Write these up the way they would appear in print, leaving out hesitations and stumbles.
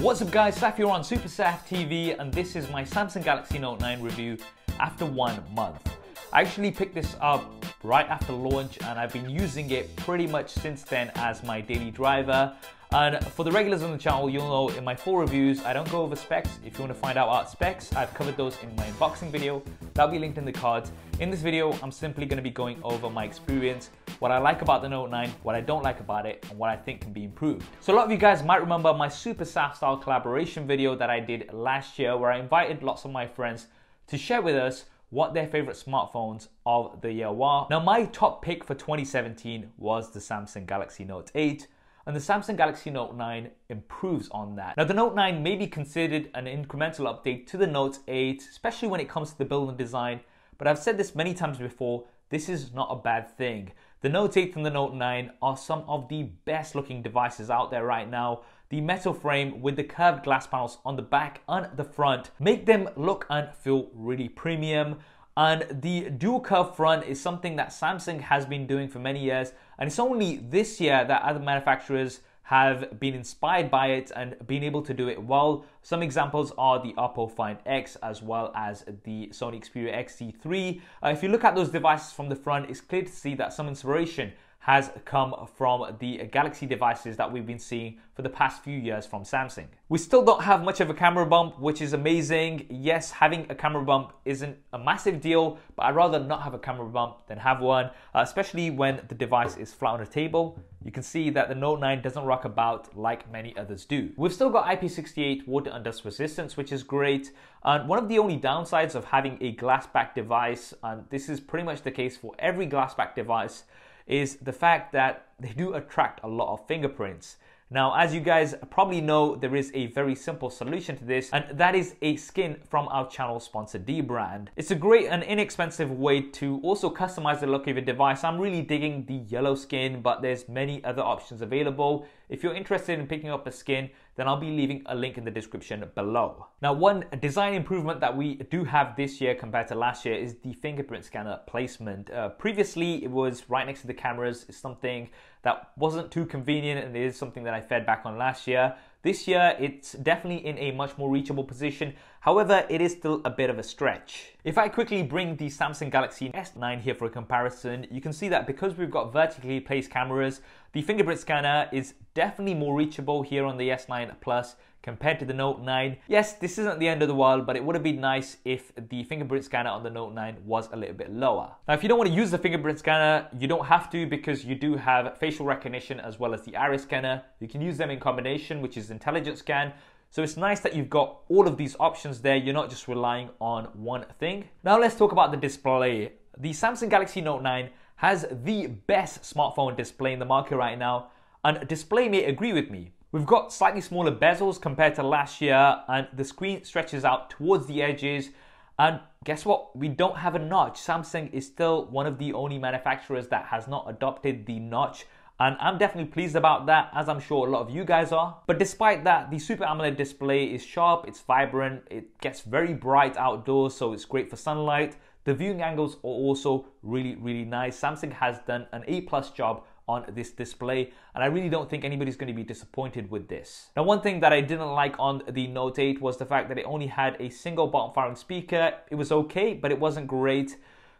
What's up guys, Saf here on SuperSaf TV, and this is my Samsung Galaxy Note 9 review after 1 month. I actually picked this up right after launch and I've been using it pretty much since then as my daily driver. And for the regulars on the channel, you'll know in my full reviews, I don't go over specs. If you want to find out about specs, I've covered those in my unboxing video. That'll be linked in the cards. In this video, I'm simply going to be going over my experience, what I like about the Note 9, what I don't like about it, and what I think can be improved. So a lot of you guys might remember my SuperSaf style collaboration video that I did last year, where I invited lots of my friends to share with us what their favorite smartphones of the year were. Now, my top pick for 2017 was the Samsung Galaxy Note 8. And the Samsung Galaxy Note 9 improves on that. Now, the Note 9 may be considered an incremental update to the Note 8, especially when it comes to the build and design, but I've said this many times before, this is not a bad thing. The Note 8 and the Note 9 are some of the best looking devices out there right now. The metal frame with the curved glass panels on the back and the front make them look and feel really premium. And the dual curve front is something that Samsung has been doing for many years, and it's only this year that other manufacturers have been inspired by it and been able to do it well. Some examples are the Oppo Find X as well as the Sony Xperia XZ3. If you look at those devices from the front, it's clear to see that some inspiration has come from the Galaxy devices that we've been seeing for the past few years from Samsung. We still don't have much of a camera bump, which is amazing. Yes, having a camera bump isn't a massive deal, but I'd rather not have a camera bump than have one, especially when the device is flat on the table. You can see that the Note 9 doesn't rock about like many others do. We've still got IP68 Water Dust Resistance, which is great. And one of the only downsides of having a glass back device, and this is pretty much the case for every glass back device, is the fact that they do attract a lot of fingerprints. Now, as you guys probably know, there is a very simple solution to this, and that is a skin from our channel sponsor Dbrand. It's a great and inexpensive way to also customize the look of your device. I'm really digging the yellow skin, but there's many other options available. If you're interested in picking up a skin, then I'll be leaving a link in the description below. Now, one design improvement that we do have this year compared to last year is the fingerprint scanner placement. Previously, it was right next to the cameras. It's something that wasn't too convenient, and it is something that I fed back on last year. This year, it's definitely in a much more reachable position. However, it is still a bit of a stretch. If I quickly bring the Samsung Galaxy S9 here for a comparison, you can see that because we've got vertically placed cameras, the fingerprint scanner is definitely more reachable here on the S9 Plus compared to the Note 9. Yes, this isn't the end of the world, but it would have been nice if the fingerprint scanner on the Note 9 was a little bit lower. Now, if you don't want to use the fingerprint scanner, you don't have to, because you do have facial recognition as well as the iris scanner. You can use them in combination, which is intelligent scan. So it's nice that you've got all of these options there. You're not just relying on one thing. Now let's talk about the display. The Samsung Galaxy Note 9 has the best smartphone display in the market right now, and display may agree with me. We've got slightly smaller bezels compared to last year, and the screen stretches out towards the edges. And guess what? We don't have a notch. Samsung is still one of the only manufacturers that has not adopted the notch. And I'm definitely pleased about that, as I'm sure a lot of you guys are. But despite that, the Super AMOLED display is sharp, it's vibrant, it gets very bright outdoors, so it's great for sunlight. The viewing angles are also really, really nice. Samsung has done an A+ job on this display, and I really don't think anybody's going to be disappointed with this. Now, one thing that I didn't like on the Note 8 was the fact that it only had a single bottom firing speaker. It was okay, but it wasn't great.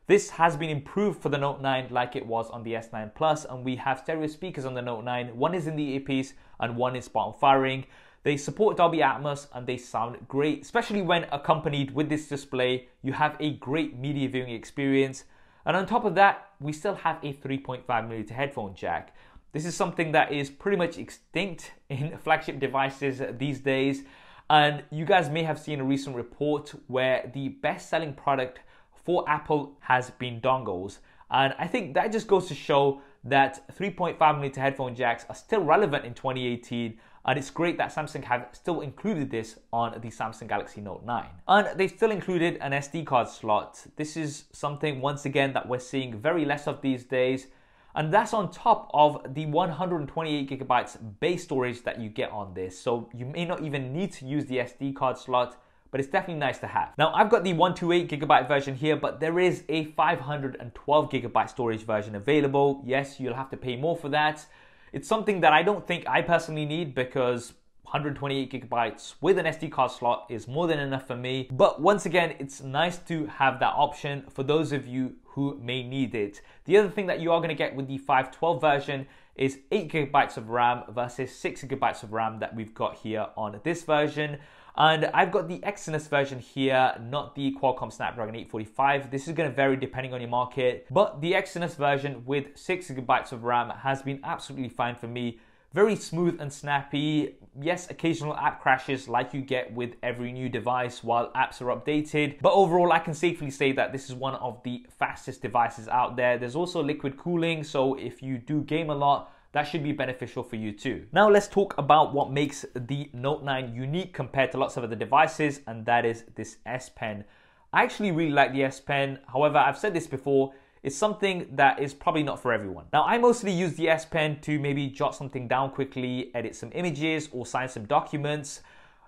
This has been improved for the Note 9 like it was on the S9 Plus, and we have stereo speakers on the Note 9. One is in the earpiece and one is bottom firing. They support Dolby Atmos and they sound great, especially when accompanied with this display. You have a great media viewing experience. And on top of that, we still have a 3.5mm headphone jack. This is something that is pretty much extinct in flagship devices these days. And you guys may have seen a recent report where the best-selling product for Apple has been dongles. And I think that just goes to show that 3.5mm headphone jacks are still relevant in 2018. And it's great that Samsung have still included this on the Samsung Galaxy Note 9. And they've still included an SD card slot. This is something, once again, that we're seeing very less of these days. And that's on top of the 128GB base storage that you get on this. So you may not even need to use the SD card slot, but it's definitely nice to have. Now, I've got the 128GB version here, but there is a 512GB storage version available. Yes, you'll have to pay more for that. It's something that I don't think I personally need, because 128 gigabytes with an SD card slot is more than enough for me. But once again, it's nice to have that option for those of you who may need it. The other thing that you are going to get with the 512 version is 8 gigabytes of RAM versus 6 gigabytes of RAM that we've got here on this version. And I've got the Exynos version here, not the Qualcomm Snapdragon 845. This is going to vary depending on your market, but the Exynos version with 6 gigabytes of RAM has been absolutely fine for me. Very smooth and snappy. Yes, occasional app crashes like you get with every new device while apps are updated. But overall, I can safely say that this is one of the fastest devices out there. There's also liquid cooling, so if you do game a lot, that should be beneficial for you too. Now let's talk about what makes the Note 9 unique compared to lots of other devices, and that is this S Pen. I actually really like the S Pen. However, I've said this before, it's something that is probably not for everyone. Now, I mostly use the S Pen to maybe jot something down quickly, edit some images, or sign some documents.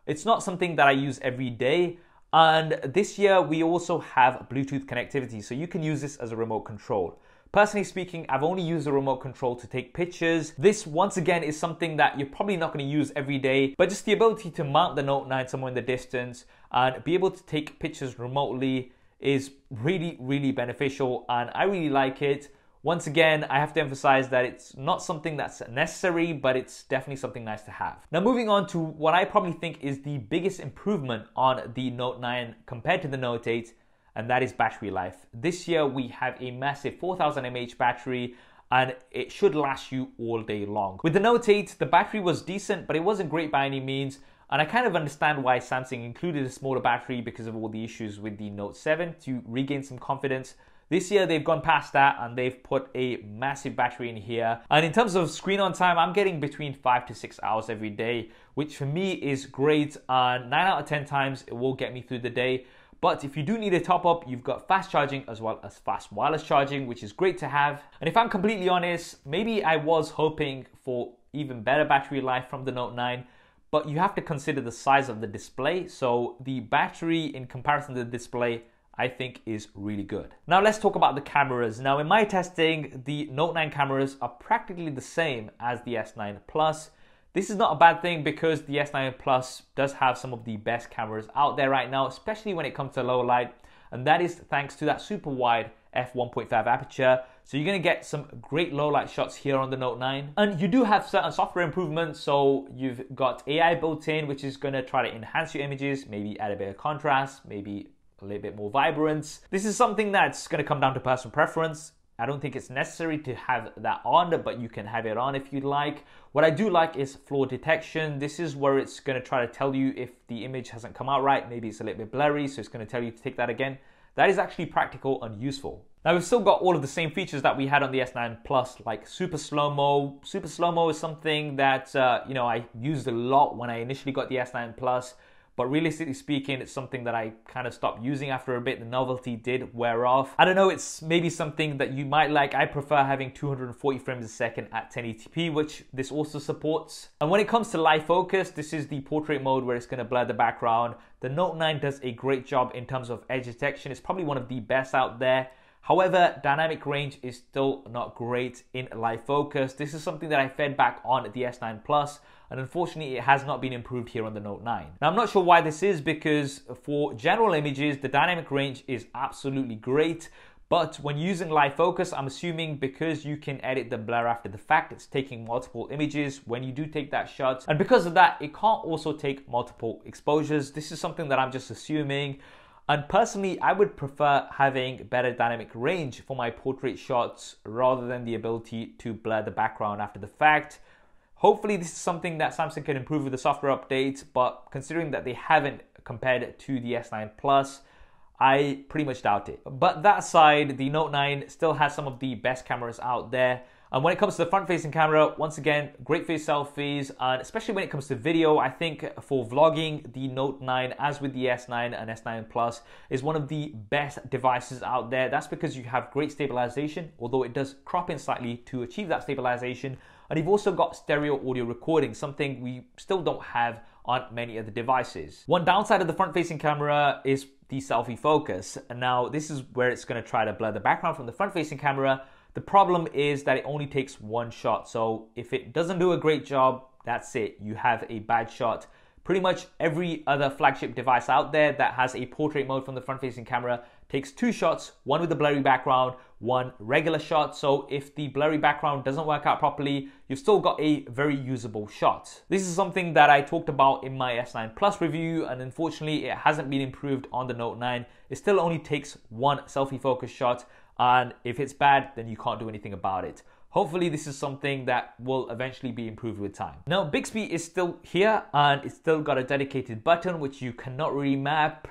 It's not something that I use every day. And this year, we also have Bluetooth connectivity, so you can use this as a remote control. Personally speaking, I've only used the remote control to take pictures. This, once again, is something that you're probably not going to use every day, but just the ability to mount the Note 9 somewhere in the distance and be able to take pictures remotely is really, really beneficial, and I really like it. Once again, I have to emphasize that it's not something that's necessary, but it's definitely something nice to have. Now, moving on to what I probably think is the biggest improvement on the Note 9 compared to the Note 8, and that is battery life. This year, we have a massive 4000 mAh battery, and it should last you all day long. With the Note 8, the battery was decent, but it wasn't great by any means. And I kind of understand why Samsung included a smaller battery because of all the issues with the Note 7 to regain some confidence. This year, they've gone past that and they've put a massive battery in here. And in terms of screen on time, I'm getting between 5 to 6 hours every day, which for me is great. And 9 out of 10 times, it will get me through the day. But if you do need a top up, you've got fast charging as well as fast wireless charging, which is great to have. And if I'm completely honest, maybe I was hoping for even better battery life from the Note 9, but you have to consider the size of the display. So the battery in comparison to the display, I think is really good. Now let's talk about the cameras. Now in my testing, the Note 9 cameras are practically the same as the S9 Plus. This is not a bad thing because the S9 Plus does have some of the best cameras out there right now, especially when it comes to low light. And that is thanks to that super wide f1.5 aperture. So you're going to get some great low light shots here on the Note 9. And you do have certain software improvements. So you've got AI built in, which is going to try to enhance your images, maybe add a bit of contrast, maybe a little bit more vibrance. This is something that's going to come down to personal preference. I don't think it's necessary to have that on, but you can have it on if you'd like. What I do like is flaw detection. This is where it's going to try to tell you if the image hasn't come out right. Maybe it's a little bit blurry, so it's going to tell you to take that again. That is actually practical and useful. Now we've still got all of the same features that we had on the S9 Plus, like super slow-mo. Super slow-mo is something that I used a lot when I initially got the S9 Plus. But realistically speaking, it's something that I kind of stopped using after a bit. The novelty did wear off. I don't know, it's maybe something that you might like. I prefer having 240 frames a second at 1080p, which this also supports. And when it comes to live focus, this is the portrait mode where it's going to blur the background. The Note 9 does a great job in terms of edge detection. It's probably one of the best out there. However, dynamic range is still not great in live focus. This is something that I fed back on the S9 Plus, and unfortunately it has not been improved here on the Note 9. Now I'm not sure why this is, because for general images, the dynamic range is absolutely great, but when using live focus, I'm assuming because you can edit the blur after the fact, it's taking multiple images when you do take that shot, and because of that, it can't also take multiple exposures. This is something that I'm just assuming. And personally, I would prefer having better dynamic range for my portrait shots rather than the ability to blur the background after the fact. Hopefully this is something that Samsung can improve with the software updates, but considering that they haven't compared to the S9 Plus, I pretty much doubt it. But that aside, the Note 9 still has some of the best cameras out there. And when it comes to the front-facing camera, once again, great for selfies, and especially when it comes to video, I think for vlogging, the Note 9, as with the S9 and S9 Plus, is one of the best devices out there. That's because you have great stabilization, although it does crop in slightly to achieve that stabilization. And you've also got stereo audio recording, something we still don't have on many other devices. One downside of the front-facing camera is the Selfie Focus. And now this is where it's going to try to blur the background from the front-facing camera. The problem is that it only takes one shot. So if it doesn't do a great job, that's it. You have a bad shot. Pretty much every other flagship device out there that has a portrait mode from the front-facing camera takes 2 shots, one with a blurry background, one regular shot. So if the blurry background doesn't work out properly, you've still got a very usable shot. This is something that I talked about in my S9 Plus review, and unfortunately it hasn't been improved on the Note 9. It still only takes one selfie focus shot, and if it's bad, then you can't do anything about it. Hopefully this is something that will eventually be improved with time. Now Bixby is still here and it's still got a dedicated button which you cannot remap.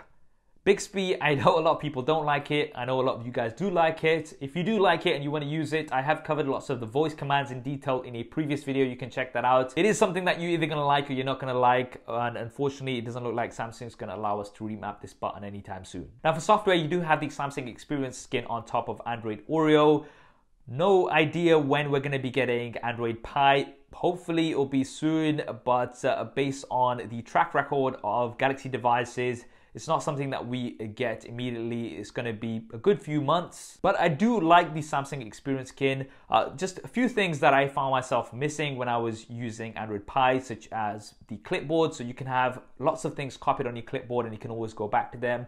Bixby, I know a lot of people don't like it. I know a lot of you guys do like it. If you do like it and you want to use it, I have covered lots of the voice commands in detail in a previous video. You can check that out. It is something that you're either going to like or you're not going to like. And unfortunately, it doesn't look like Samsung's going to allow us to remap this button anytime soon. Now for software, you do have the Samsung Experience skin on top of Android Oreo. No idea when we're going to be getting Android Pie. Hopefully it'll be soon, but based on the track record of Galaxy devices, it's not something that we get immediately. It's going to be a good few months. But I do like the Samsung Experience skin. Just a few things that I found myself missing when I was using Android Pie, such as the clipboard. So you can have lots of things copied on your clipboard and you can always go back to them.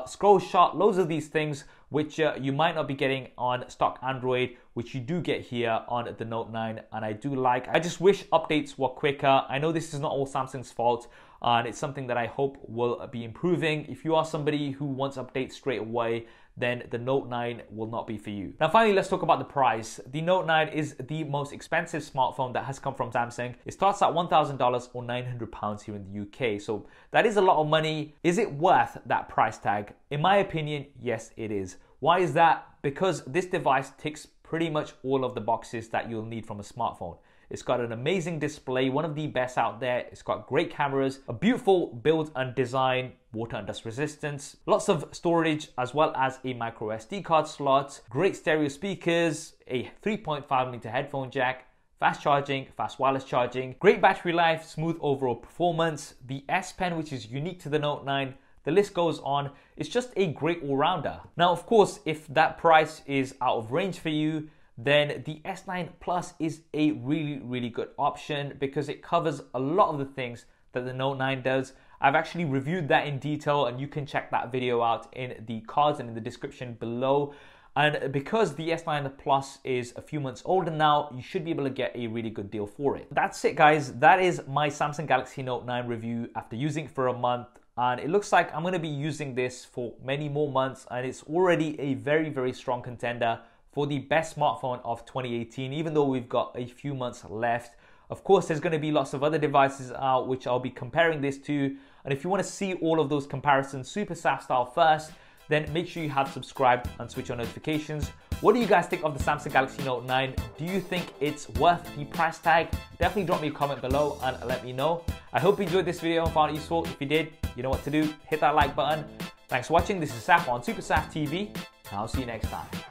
Scroll shot, loads of these things which you might not be getting on stock Android, which you do get here on the Note 9, and I do like. I just wish updates were quicker. I know this is not all Samsung's fault, and it's something that I hope will be improving. If you are somebody who wants updates straight away, then the Note 9 will not be for you. Now finally, let's talk about the price. The Note 9 is the most expensive smartphone that has come from Samsung. It starts at $1,000 or £900 here in the UK. So that is a lot of money. Is it worth that price tag? In my opinion, yes, it is. Why is that? Because this device ticks pretty much all of the boxes that you'll need from a smartphone. It's got an amazing display, one of the best out there. It's got great cameras, a beautiful build and design, water and dust resistance, lots of storage as well as a microSD card slot, great stereo speakers, a 3.5mm headphone jack, fast charging, fast wireless charging, great battery life, smooth overall performance, the S Pen which is unique to the Note 9, the list goes on. It's just a great all-rounder. Now of course, if that price is out of range for you, then the S9 Plus is a really good option because it covers a lot of the things that the Note 9 does. I've actually reviewed that in detail and you can check that video out in the cards and in the description below. And because the S9 Plus is a few months older now, you should be able to get a really good deal for it. That's it guys, that is my Samsung Galaxy Note 9 review after using it for a month. And it looks like I'm going to be using this for many more months, and it's already a very strong contender for the best smartphone of 2018, even though we've got a few months left. Of course, there's going to be lots of other devices out which I'll be comparing this to. And if you want to see all of those comparisons SuperSaf style first, then make sure you have subscribed and switch on notifications. What do you guys think of the Samsung Galaxy Note 9? Do you think it's worth the price tag? Definitely drop me a comment below and let me know. I hope you enjoyed this video and found it useful. If you did, you know what to do. Hit that like button. Thanks for watching. This is Saf on SuperSaf TV, and I'll see you next time.